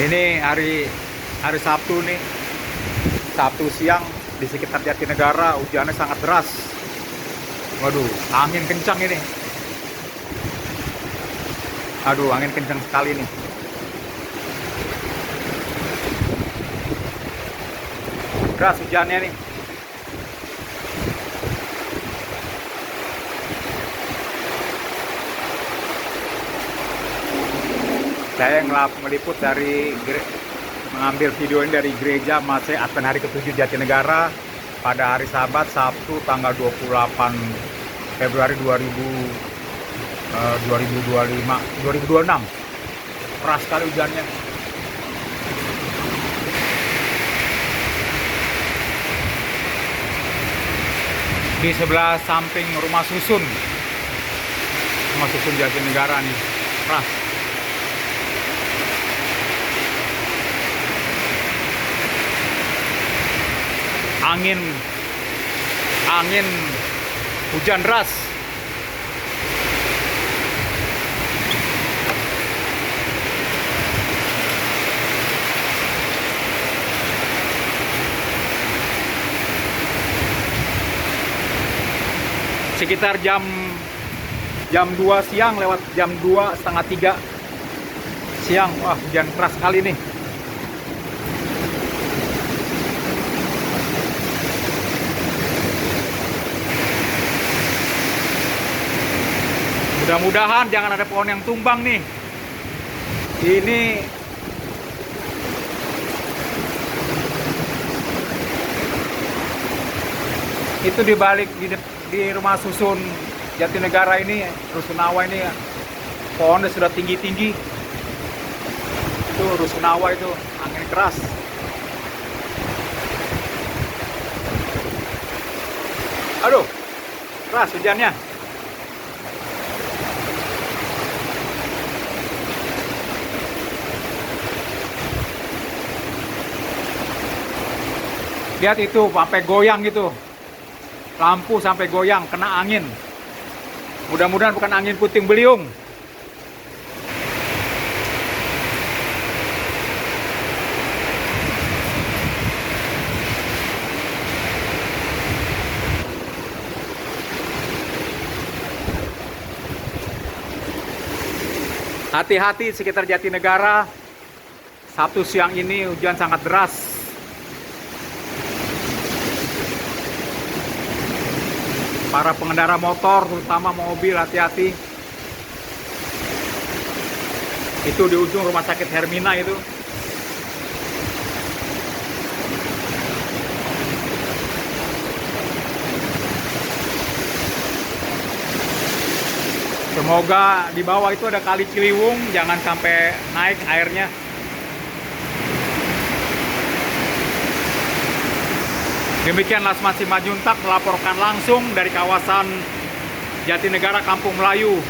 Ini hari Sabtu nih, Sabtu siang di sekitar Jatinegara hujannya sangat deras. Waduh, angin kencang ini. Aduh, angin kencang sekali nih. Deras hujannya nih. Saya meliput mengambil video ini dari gereja Masih Advent hari ke-7 Jatinegara pada hari Sabat Sabtu tanggal 28 Februari 2026. Keras sekali hujannya. Di sebelah samping rumah susun Jatinegara nih, keras. Angin hujan deras. Sekitar jam 2 siang lewat jam 2 setengah 3 siang, wah hujan keras sekali nih. Mudah-mudahan jangan ada pohon yang tumbang nih. Ini itu dibalik di rumah susun Jatinegara ini, Rusunawa ini, pohonnya sudah tinggi-tinggi. Itu Rusunawa itu, angin keras. Aduh, keras hujannya. Lihat itu, sampai goyang gitu. Lampu sampai goyang, kena angin. Mudah-mudahan bukan angin puting beliung. Hati-hati sekitar Jatinegara. Sabtu siang ini hujan sangat deras. Para pengendara motor, terutama mobil, hati-hati. Itu di ujung rumah sakit Hermina itu. Semoga di bawah itu ada kali Ciliwung, jangan sampai naik airnya. Demikian Lasman Simanjuntak melaporkan langsung dari kawasan Jatinegara, Kampung Melayu.